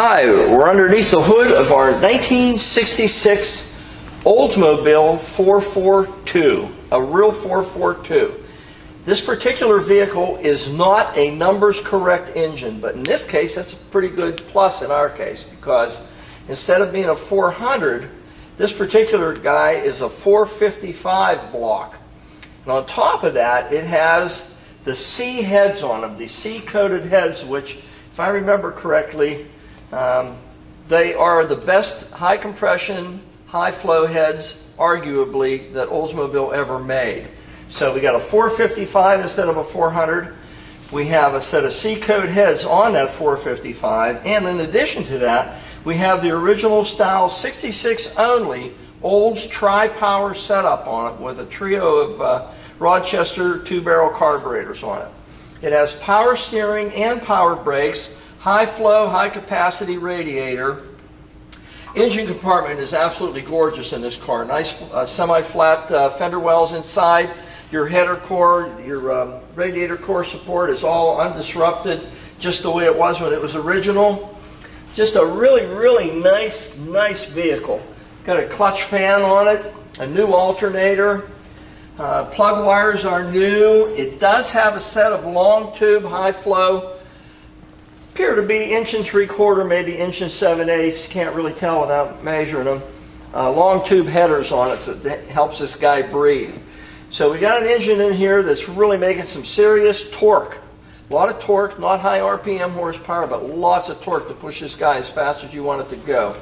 Hi, we're underneath the hood of our 1966 Oldsmobile 442, a real 442. This particular vehicle is not a numbers correct engine, but in this case that's a pretty good plus in our case, because instead of being a 400, this particular guy is a 455 block. And on top of that, it has the C heads on them, the C coated heads, which, if I remember correctly, they are the best high compression, high flow heads, arguably, that Oldsmobile ever made. So we got a 455 instead of a 400. We have a set of C-code heads on that 455, and in addition to that, we have the original style 66 only Olds tri-power setup on it with a trio of Rochester 2-barrel carburetors on it. It has power steering and power brakes, high flow, high capacity radiator. Engine compartment is absolutely gorgeous in this car. Nice semi-flat fender wells inside. Your header core, your radiator core support is all undisrupted, just the way it was when it was original. Just a really, really nice vehicle. Got a clutch fan on it, a new alternator. Plug wires are new. It does have a set of long tube, high flow, appear to be 1 3/4, maybe 1 7/8. Can't really tell without measuring them. Long tube headers on it that helps this guy breathe. So we got an engine in here that's really making some serious torque. A lot of torque, not high RPM horsepower, but lots of torque to push this guy as fast as you want it to go.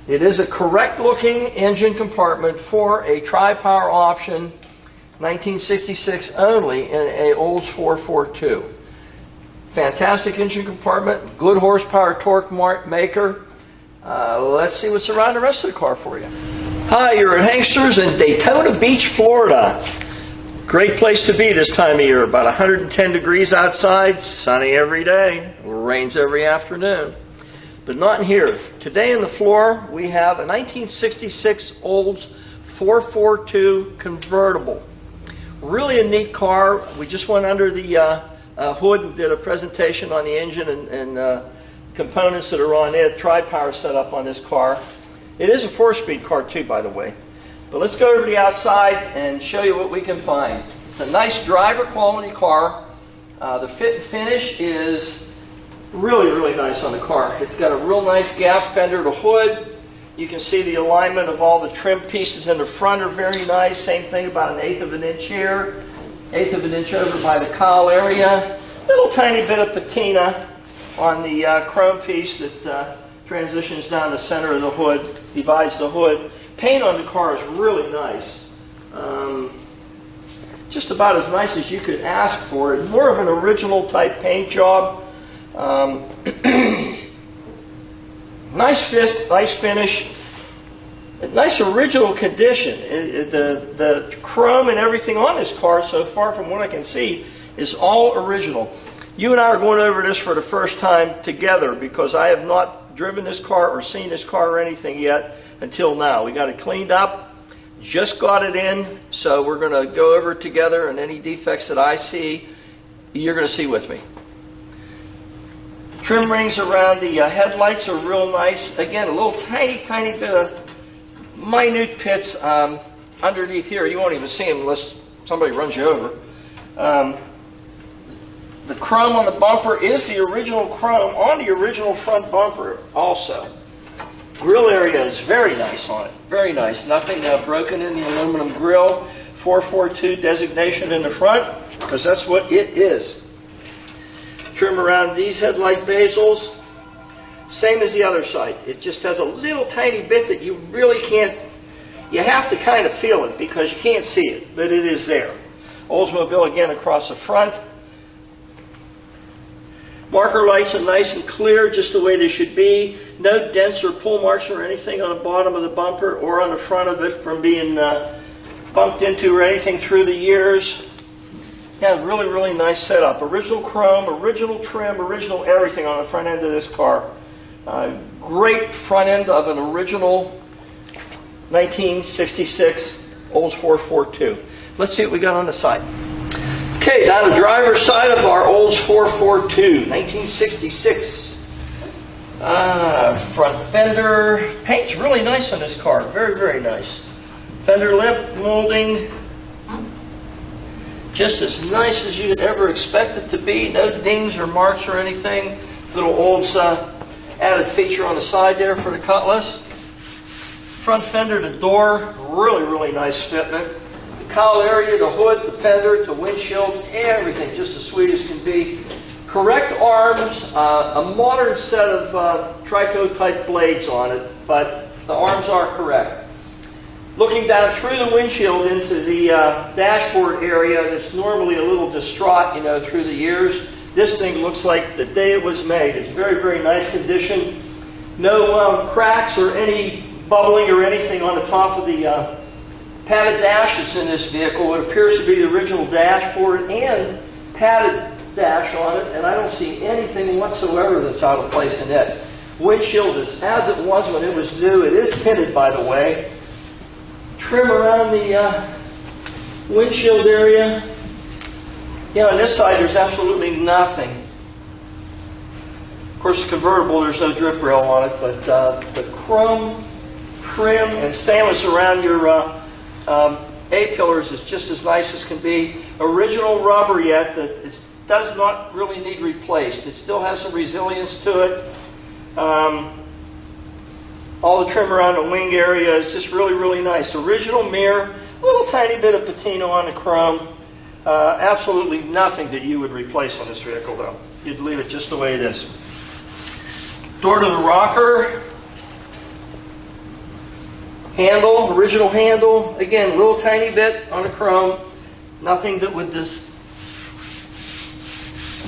It is a correct looking engine compartment for a tri-power option, 1966 only, in a Olds 442. Fantastic engine compartment, good horsepower torque maker. Let's see what's around the rest of the car for you. Hi, you're at Hanksters in Daytona Beach, Florida. Great place to be this time of year. About 110 degrees outside, sunny every day, rains every afternoon. But not in here. Today on the floor we have a 1966 Olds 442 Convertible. Really a neat car. We just went under the hood and did a presentation on the engine and components that are on it, tri-power setup on this car. It is a 4-speed car too, by the way. But let's go over to the outside and show you what we can find. It's a nice driver quality car. The fit and finish is really, really nice on the car. It's got a real nice gap fender to hood. You can see the alignment of all the trim pieces in the front are very nice. Same thing, about 1/8 of an inch here. 1/8 of an inch over by the cowl area. Little tiny bit of patina on the chrome piece that transitions down the center of the hood, divides the hood. Paint on the car is really nice. Just about as nice as you could ask for it. More of an original type paint job. Nice finish. Nice original condition. The chrome and everything on this car, so far from what I can see, is all original. You and I are going over this for the first time together, because I have not driven this car or seen this car or anything yet until now. We got it cleaned up, just got it in, so we're going to go over it together, and any defects that I see, you're going to see with me. Trim rings around the headlights are real nice. Again, a little tiny bit of minute pits underneath here. You won't even see them unless somebody runs you over. The chrome on the bumper is the original chrome on the original front bumper also. Grill area is very nice on it. Very nice. Nothing broken in the aluminum grill. 442 designation in the front, because that's what it is. Trim around these headlight bezels. Same as the other side. It just has a little tiny bit that you really can't, you have to kind of feel it because you can't see it, but it is there. Oldsmobile again across the front. Marker lights are nice and clear, just the way they should be. No dents or pull marks or anything on the bottom of the bumper or on the front of it from being bumped into or anything through the years. Yeah, really, really nice setup. Original chrome, original trim, original everything on the front end of this car. Great front end of an original 1966 Olds 442. Let's see what we got on the side. Okay, down the driver's side of our Olds 442, 1966. Front fender. Paint's really nice on this car. Very, very nice. Fender lip molding. Just as nice as you'd ever expect it to be. No dings or marks or anything. Little Olds added feature on the side there for the Cutlass. Front fender, the door, really, really nice fitment. The cowl area, the hood, the fender, the windshield, everything just as sweet as can be. Correct arms, a modern set of Trico type blades on it, but the arms are correct. Looking down through the windshield into the dashboard area that's normally a little distraught, you know, through the years, this thing looks like the day it was made. It's very, very nice condition. No cracks or any bubbling or anything on the top of the padded dashes in this vehicle. It appears to be the original dashboard and padded dash on it, and I don't see anything whatsoever that's out of place in it. Windshield is as it was when it was new. It is tinted, by the way. Trim around the windshield area. Yeah, on this side there's absolutely nothing. Of course, the convertible, there's no drip rail on it, but the chrome trim and stainless around your A-pillars is just as nice as can be. Original rubber yet, but it does not really need replaced. It still has some resilience to it. All the trim around the wing area is just really, really nice. Original mirror, a little tiny bit of patina on the chrome. Absolutely nothing that you would replace on this vehicle, though. You'd leave it just the way it is. Door to the rocker. Handle, original handle. Again, a little tiny bit on the chrome. Nothing that would just,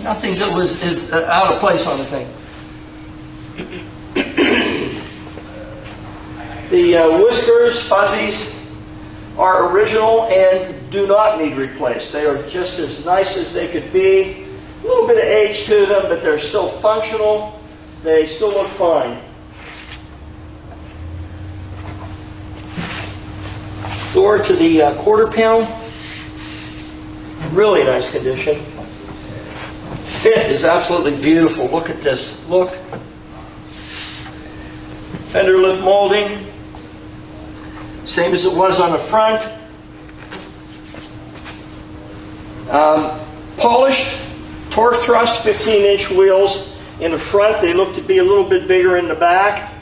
nothing that is out of place on the thing. The whiskers, fuzzies, are original and do not need replaced. They are just as nice as they could be. A little bit of age to them, but they're still functional. They still look fine. Door to the quarter panel. Really nice condition. Fit is absolutely beautiful. Look at this. Look. Fender lip molding. Same as it was on the front. Polished torque thrust 15-inch wheels in the front. They look to be a little bit bigger in the back.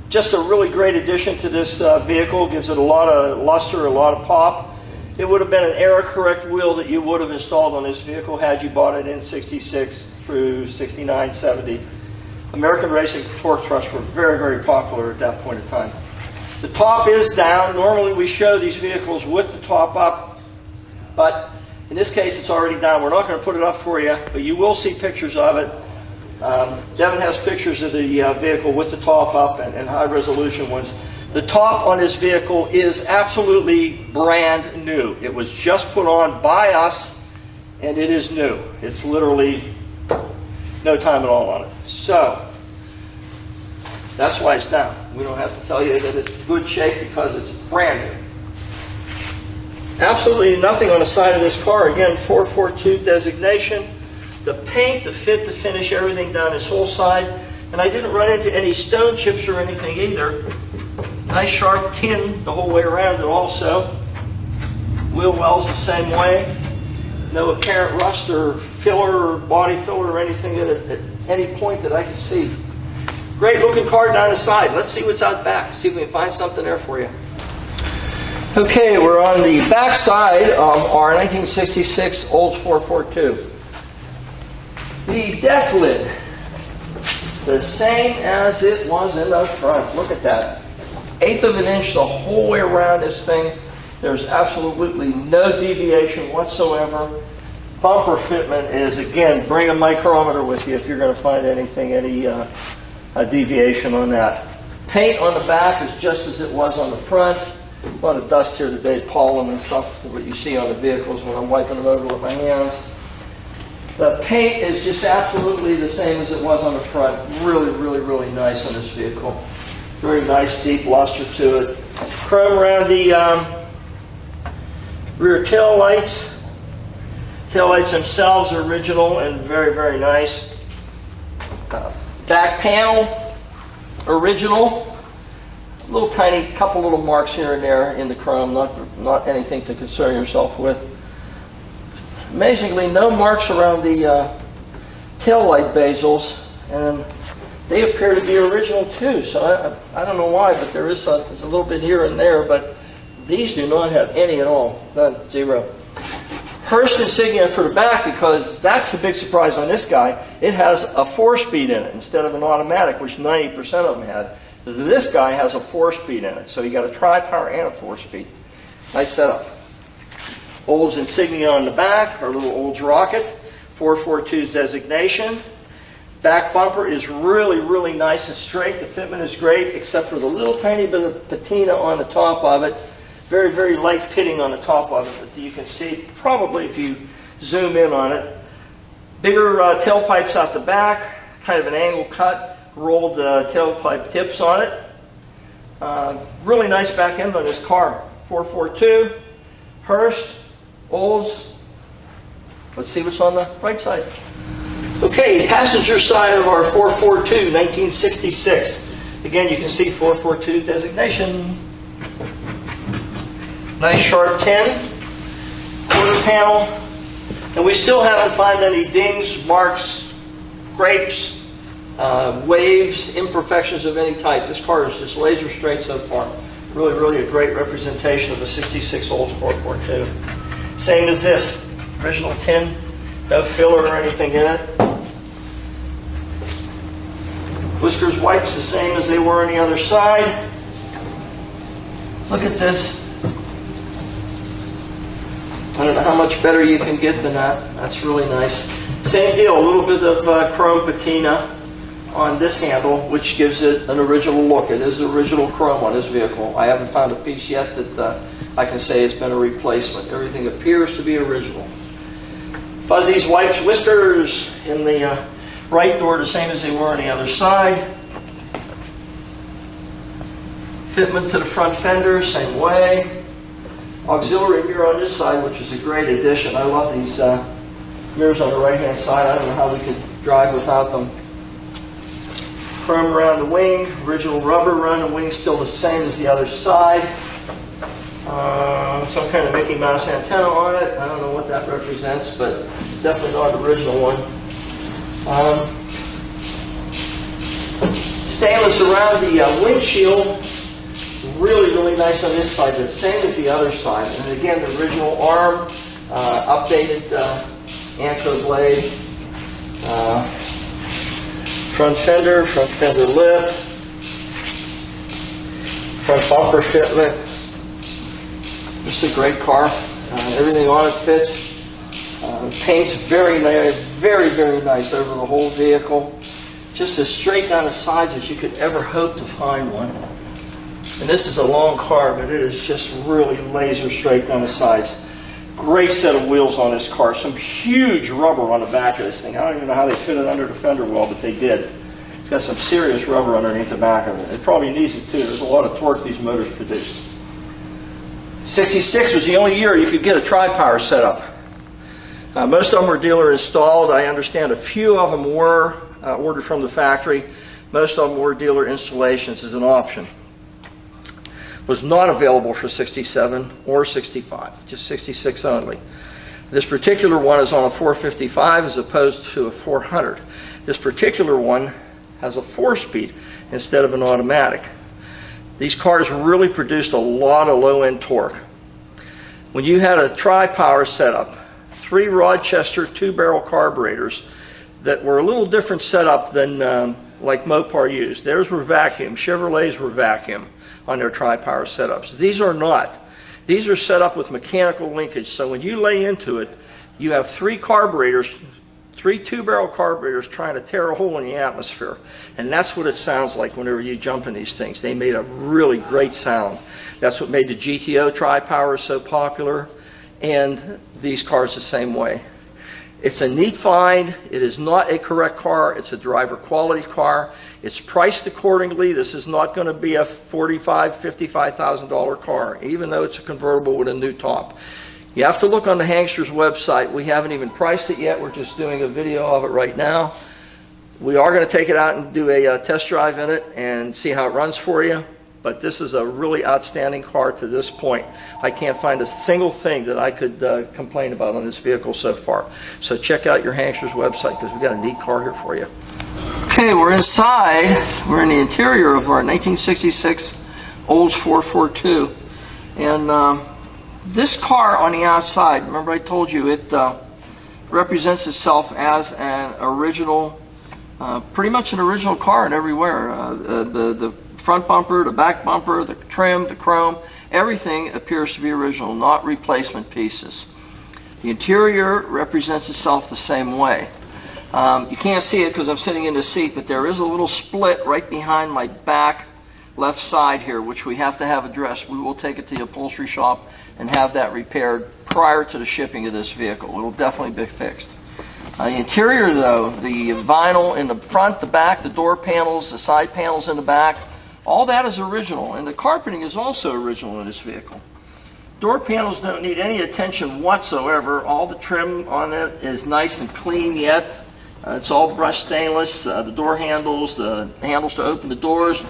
Just a really great addition to this vehicle. Gives it a lot of luster, a lot of pop. It would have been an error correct wheel that you would have installed on this vehicle had you bought it in 66 through 69, 70. American racing torque thrusts were very, very popular at that point in time. The top is down. Normally we show these vehicles with the top up, but in this case it's already down. We're not going to put it up for you, but you will see pictures of it. Devin has pictures of the vehicle with the top up and high resolution ones. The top on this vehicle is absolutely brand new. It was just put on by us and it is new. It's literally no time at all on it. So that's why it's down. We don't have to tell you that it's in good shape because it's brand new. Absolutely nothing on the side of this car. Again, 442 designation. The paint, the fit, the finish, everything down this whole side. And I didn't run into any stone chips or anything either. Nice sharp tin the whole way around it also. Wheel wells the same way. No apparent rust or filler or body filler or anything at any point that I can see. Great looking car down the side. Let's see what's out back. See if we can find something there for you. Okay, we're on the back side of our 1966 Olds 442. The deck lid, the same as it was in the front. Look at that. 1/8 of an inch the whole way around this thing. There's absolutely no deviation whatsoever. Bumper fitment is, again, bring a micrometer with you if you're going to find anything, any deviation on that. Paint on the back is just as it was on the front. A lot of dust here today, pollen and stuff, what you see on the vehicles when I'm wiping them over with my hands. The paint is just absolutely the same as it was on the front. Really, really, really nice on this vehicle. Very nice, deep luster to it. Chrome around the rear tail lights. Tail lights themselves are original and very, very nice. Back panel, original. Little tiny, couple little marks here and there in the chrome, not anything to concern yourself with. Amazingly, no marks around the tail light bezels, and they appear to be original too. So I don't know why, but there's a little bit here and there, but these do not have any at all. None, zero. Hurst insignia for the back, because that's the big surprise on this guy. It has a 4-speed in it instead of an automatic, which 90% of them had. This guy has a 4-speed in it, so you got a tri-power and a 4-speed. Nice setup. Olds insignia on the back, our little Olds rocket, 442's designation. Back bumper is really, really nice and straight. The fitment is great, except for the little tiny bit of patina on the top of it. Very, very light pitting on the top of it, but you can see probably if you zoom in on it. Bigger tailpipes out the back, kind of an angle cut. Rolled tailpipe tips on it. Really nice back end on this car. 442, Hurst, Olds. Let's see what's on the right side. Okay, passenger side of our 442, 1966. Again, you can see 442 designation. Nice sharp 10, quarter panel. And we still haven't found any dings, marks, scrapes, waves, imperfections of any type. This car is just laser straight so far. Really, really a great representation of a 66 Olds 442. Same as this. Original tin, no filler or anything in it. Whiskers wipes the same as they were on the other side. Look at this. I don't know how much better you can get than that. That's really nice. Same deal, a little bit of chrome patina on this handle, which gives it an original look. It is original chrome on this vehicle. I haven't found a piece yet that I can say it's been a replacement. Everything appears to be original. Fuzzies, wipes, whiskers in the right door, the same as they were on the other side. Fitment to the front fender, same way. Auxiliary mirror on this side, which is a great addition. I love these mirrors on the right-hand side. I don't know how we could drive without them. Chrome around the wing, original rubber around the wing, still the same as the other side. Some kind of Mickey Mouse antenna on it. I don't know what that represents, but definitely not the original one. Stainless around the windshield. Really, really nice on this side, the same as the other side. And again, the original arm, updated ancho blade, front fender lip, front bumper fitment. Just a great car. Everything on it fits. Paint's very nice, very, very nice over the whole vehicle. Just as straight down the sides as you could ever hope to find one. And this is a long car, but it is just really laser straight down the sides. Great set of wheels on this car. Some huge rubber on the back of this thing. I don't even know how they fit it under the fender well, but they did. It's got some serious rubber underneath the back of it. It probably needs it too. There's a lot of torque these motors produce. 66 was the only year you could get a tri-power setup. Most of them were dealer installed. I understand a few of them were ordered from the factory. Most of them were dealer installations as an option. Was not available for 67 or 65, just 66 only. This particular one is on a 455 as opposed to a 400. This particular one has a 4-speed instead of an automatic. These cars really produced a lot of low-end torque. When you had a tri-power setup, 3 Rochester 2-barrel carburetors that were a little different setup than like Mopar used. Theirs were vacuum, Chevrolets were vacuum on their tri-power setups. These are not. These are set up with mechanical linkage, so when you lay into it, you have 3 carburetors, 3 2-barrel carburetors trying to tear a hole in the atmosphere. And that's what it sounds like whenever you jump in these things. They made a really great sound. That's what made the GTO tri-power so popular, and these cars the same way. It's a neat find. It is not a correct car. It's a driver quality car. It's priced accordingly. This is not going to be a $45,000, $55,000 car, even though it's a convertible with a new top. You have to look on the Hangster's website. We haven't even priced it yet. We're just doing a video of it right now. We are going to take it out and do a test drive in it and see how it runs for you. But this is a really outstanding car to this point. I can't find a single thing that I could complain about on this vehicle so far. So check out your Hankster's website, because we've got a neat car here for you. Okay, we're inside. We're in the interior of our 1966 Olds 442. And this car on the outside, remember I told you it represents itself as an original, pretty much an original car in everywhere. The front bumper, the back bumper, the trim, the chrome, everything appears to be original, not replacement pieces. The interior represents itself the same way. You can't see it because I'm sitting in the seat, but there is a little split right behind my back left side here, which we have to have addressed. We will take it to the upholstery shop and have that repaired prior to the shipping of this vehicle. It will definitely be fixed. The interior, though, the vinyl in the front, the back, the door panels, the side panels in the back, all that is original, and the carpeting is also original in this vehicle. Door panels don't need any attention whatsoever. All the trim on it is nice and clean yet. It's all brushed stainless. The door handles, the handles to open the doors,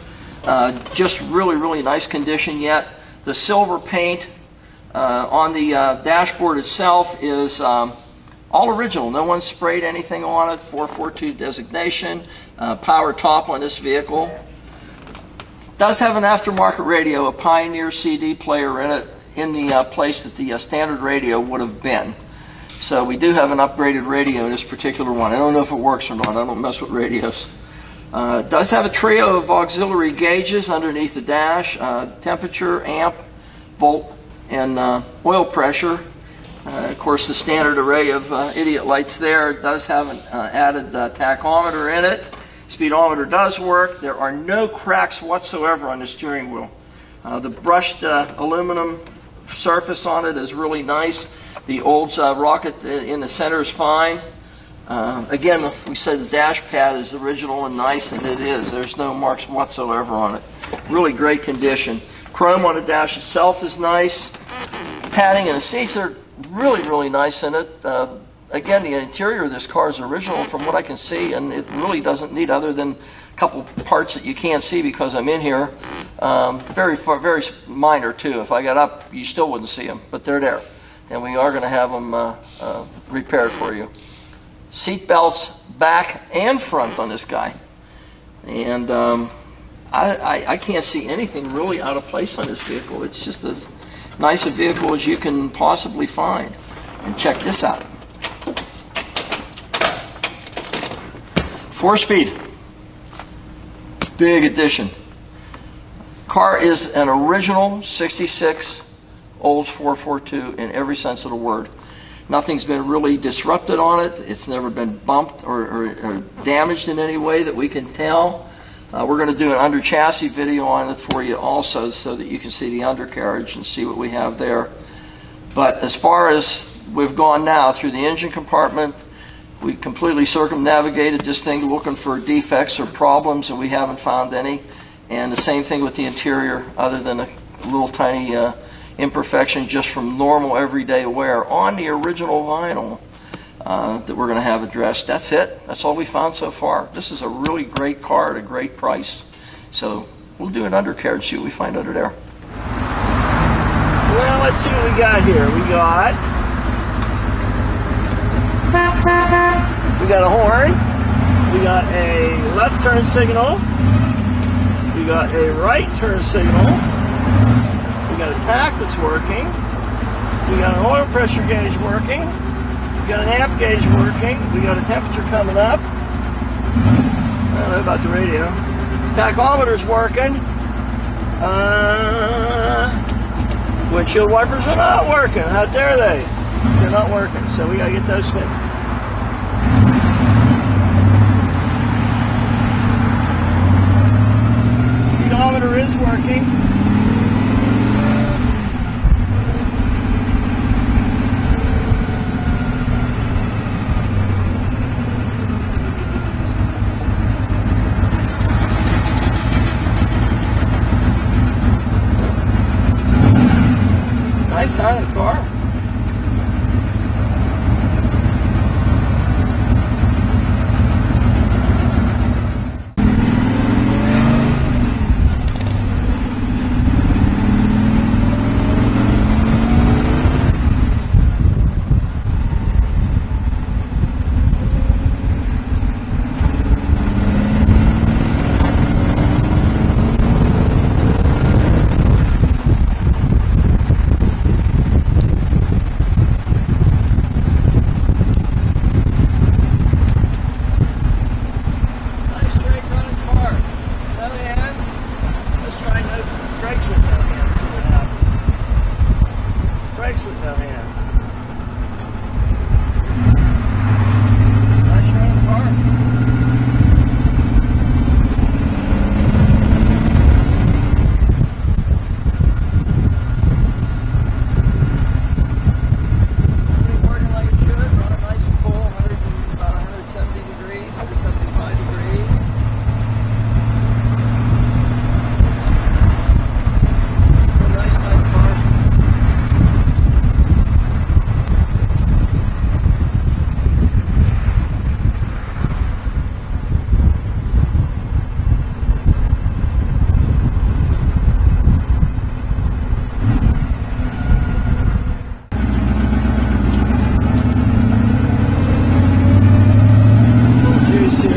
just really, really nice condition yet. The silver paint on the dashboard itself is all original. No one sprayed anything on it. 442 designation. Power top on this vehicle. Does have an aftermarket radio, a Pioneer CD player in it, in the place that the standard radio would have been. So we do have an upgraded radio in this particular one. I don't know if it works or not. I don't mess with radios. It does have a trio of auxiliary gauges underneath the dash, temperature, amp, volt, and oil pressure. Of course, the standard array of idiot lights there. It does have an added tachometer in it. Speedometer does work. There are no cracks whatsoever on the steering wheel. The brushed aluminum surface on it is really nice. The Olds rocket in the center is fine. Again, we said the dash pad is original and nice, and it is. There's no marks whatsoever on it. Really great condition. Chrome on the dash itself is nice. Padding and the seats are really, really nice in it. Again, the interior of this car is original from what I can see, and it really doesn't need, other than a couple parts that you can't see because I'm in here. Very minor too. If I got up, you still wouldn't see them, but they're there, and we are going to have them repaired for you. Seat belts back and front on this guy, and I can't see anything really out of place on this vehicle. It's just as nice a vehicle as you can possibly find. And check this out. 4-speed. Big addition. Car is an original 66 Olds 442 in every sense of the word. Nothing's been really disrupted on it. It's never been bumped or damaged in any way that we can tell. We're going to do an under chassis video on it for you also, so that you can see the undercarriage and see what we have there. But as far as we've gone now through the engine compartment, we completely circumnavigated this thing looking for defects or problems, and we haven't found any. And the same thing with the interior, other than a little tiny imperfection just from normal everyday wear on the original vinyl that we're going to have addressed. That's it. That's all we found so far. This is a really great car at a great price. So we'll do an undercarriage, see what we find under there. Well, let's see what we got here. We got a horn, we got a left turn signal, we got a right turn signal, we got a tach that's working, we got an oil pressure gauge working, we got an amp gauge working, we got a temperature coming up. I don't know about the radio. Tachometer's working. Windshield wipers are not working. How dare they? They're not working, so we gotta get those fixed. Speedometer is working. Nice sounding car. brakes with no hands. Nice running car. Working like it should, running nice and full, about 170 degrees, 175 degrees. Nice tight car. Juice here.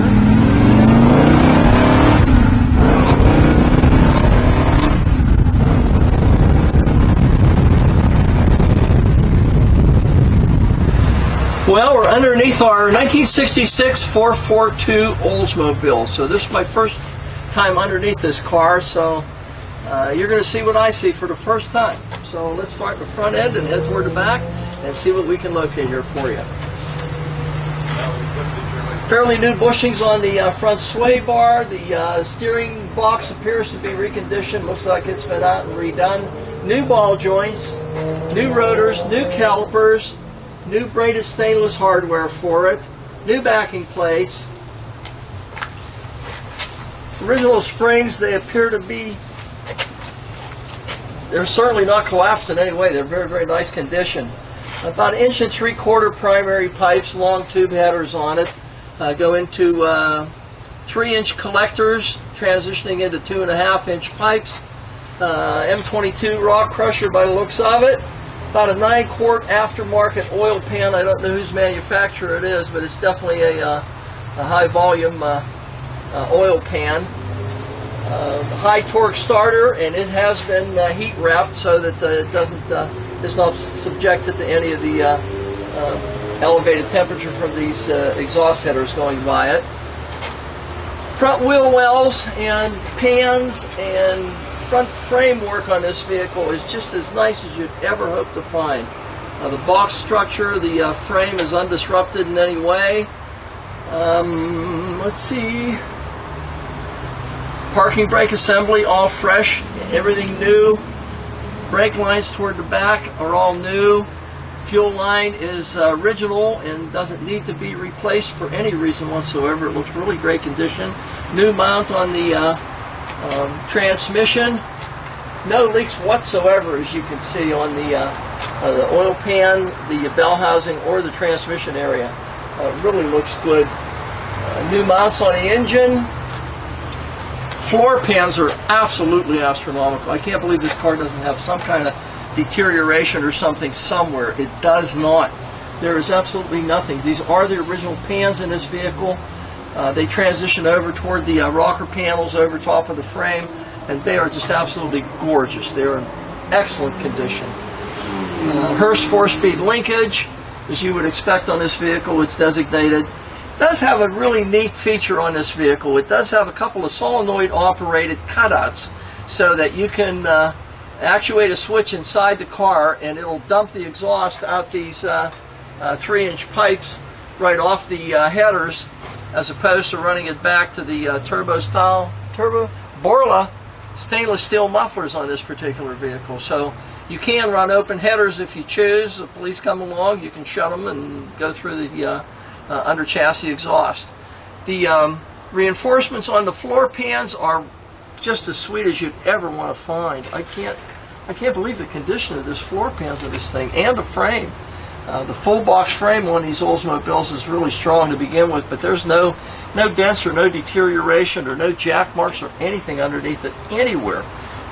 Well, we're underneath our 1966 442 Oldsmobile. So this is my first time underneath this car, so you're going to see what I see for the first time. So let's start in the front end and head toward the back and see what we can locate here for you. Fairly new bushings on the front sway bar. The steering box appears to be reconditioned. Looks like it's been out and redone. New ball joints, new rotors, new calipers, new braided stainless hardware for it, new backing plates. Original springs, they appear to be, they're certainly not collapsed in any way. They're very, very nice condition. About 1 3/4 primary pipes, long tube headers on it. Go into 3-inch collectors, transitioning into 2.5-inch pipes. M22 rock crusher by the looks of it. About a 9-quart aftermarket oil pan. I don't know whose manufacturer it is, but it's definitely a high volume oil pan. High torque starter, and it has been heat wrapped so that it doesn't, it's not subjected to any of the elevated temperature from these exhaust headers going by it. Front wheel wells and pans and front framework on this vehicle is just as nice as you'd ever hope to find. The box structure, the frame is undisrupted in any way. Let's see. Parking brake assembly, all fresh, everything new. Brake lines toward the back are all new. Fuel line is original and doesn't need to be replaced for any reason whatsoever. It looks really great condition. New mount on the transmission. No leaks whatsoever, as you can see, on the oil pan, the bell housing, or the transmission area. Really looks good. New mounts on the engine. Floor pans are absolutely astronomical. I can't believe this car doesn't have some kind of deterioration or something somewhere. It does not. There is absolutely nothing. These are the original pans in this vehicle. They transition over toward the rocker panels over top of the frame, and they are just absolutely gorgeous. They're in excellent condition. Hurst 4-speed linkage, as you would expect on this vehicle, it's designated. It does have a really neat feature on this vehicle. It does have a couple of solenoid operated cutouts so that you can actuate a switch inside the car and it'll dump the exhaust out these 3-inch pipes right off the headers, as opposed to running it back to the turbo Borla stainless steel mufflers on this particular vehicle. So you can run open headers if you choose. The police come along, you can shut them and go through the under chassis exhaust. The reinforcements on the floor pans are just as sweet as you'd ever want to find. I can't believe the condition of this floor pans of this thing, and the frame. The full box frame on these Oldsmobiles is really strong to begin with, but there's no dents or no deterioration or no jack marks or anything underneath it anywhere.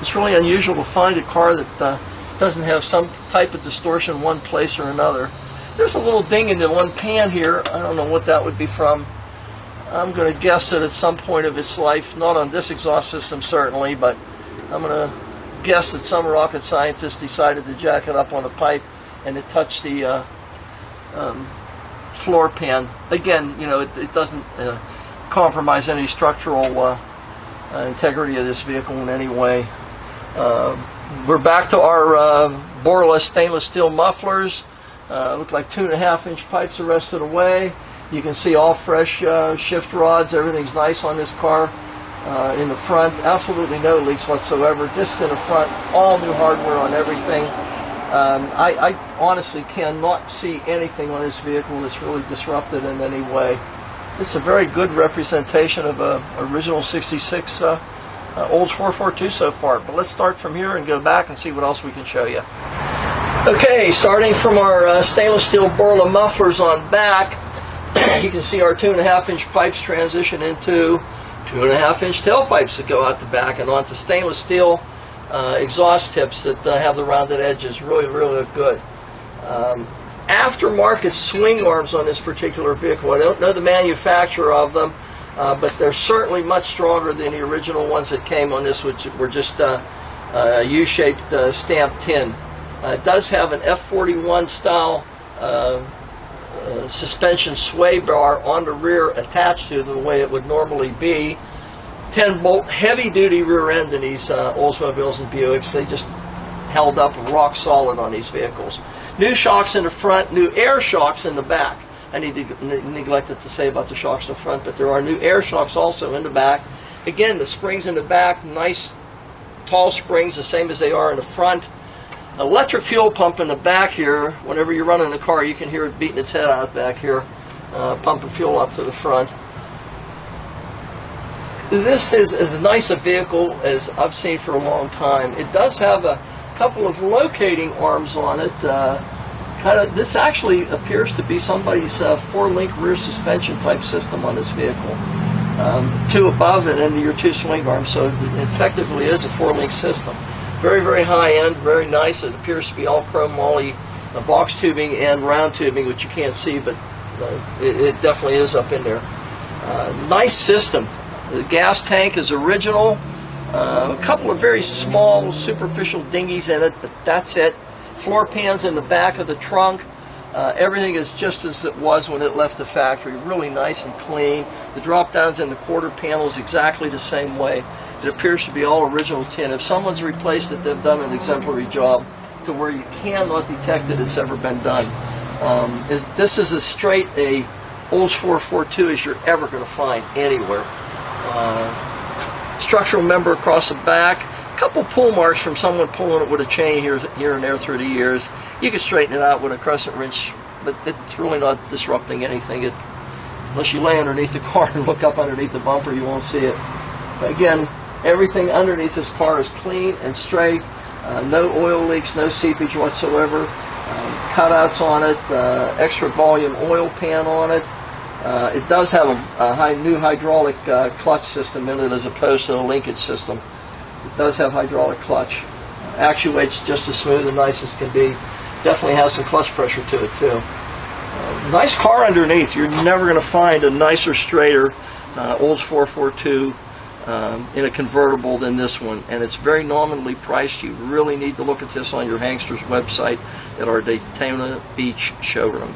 It's really unusual to find a car that doesn't have some type of distortion one place or another. There's a little ding in the one pan here. I don't know what that would be from. I'm going to guess that at some point of its life, not on this exhaust system certainly, but I'm going to guess that some rocket scientist decided to jack it up on a pipe and it touched the floor pan. Again, you know, it doesn't compromise any structural integrity of this vehicle in any way. We're back to our boreless stainless steel mufflers. Look like 2.5-inch pipes the rest of the way. You can see all fresh shift rods. Everything's nice on this car. In the front, absolutely no leaks whatsoever. Discs in the front, all new hardware on everything. I honestly cannot see anything on this vehicle that's really disrupted in any way. It's a very good representation of a original 66 Olds 442 so far. But let's start from here and go back and see what else we can show you. Okay, starting from our stainless steel Borla mufflers on back, you can see our 2.5-inch pipes transition into 2.5-inch tailpipes that go out the back and onto stainless steel exhaust tips that have the rounded edges. Really, really look good. Aftermarket swing arms on this particular vehicle. I don't know the manufacturer of them, but they're certainly much stronger than the original ones that came on this, which were just U-shaped stamped tin. It does have an F41 style suspension sway bar on the rear attached to the way it would normally be. 10-bolt heavy-duty rear end in these Oldsmobiles and Buicks. They just held up rock solid on these vehicles. New shocks in the front, new air shocks in the back. I neglected to say about the shocks in the front, but there are new air shocks also in the back. Again, the springs in the back, nice tall springs, the same as they are in the front. Electric fuel pump in the back here. Whenever you're running the car, you can hear it beating its head out back here, pumping fuel up to the front. This is as nice a vehicle as I've seen for a long time. It does have a couple of locating arms on it. This actually appears to be somebody's 4-link rear suspension type system on this vehicle. 2 above and then your 2 swing arms, so it effectively is a 4-link system. Very, very high end, very nice. It appears to be all chrome moly box tubing and round tubing, which you can't see, but it definitely is up in there. Nice system. The gas tank is original. A couple of very small superficial dinghies in it, but that's it. Floor pans in the back of the trunk. Everything is just as it was when it left the factory. Really nice and clean. The drop downs in the quarter panel is exactly the same way. It appears to be all original tin. If someone's replaced it, they've done an exemplary job to where you cannot detect that it's ever been done. This is as straight a Olds 442 as you're ever going to find anywhere. Structural member across the back. A couple pull marks from someone pulling it with a chain here and there through the years. You can straighten it out with a crescent wrench, but it's really not disrupting anything. Unless you lay underneath the car and look up underneath the bumper, you won't see it. But again, everything underneath this car is clean and straight. No oil leaks, no seepage whatsoever. Cutouts on it, extra volume oil pan on it. It does have a new hydraulic clutch system in it as opposed to a linkage system. It does have hydraulic clutch. Actuates just as smooth and nice as can be. Definitely has some clutch pressure to it too. Nice car underneath. You're never going to find a nicer, straighter Olds 442 in a convertible than this one, and it's very nominally priced. You really need to look at this on your Hangster's website at our Daytona Beach showroom.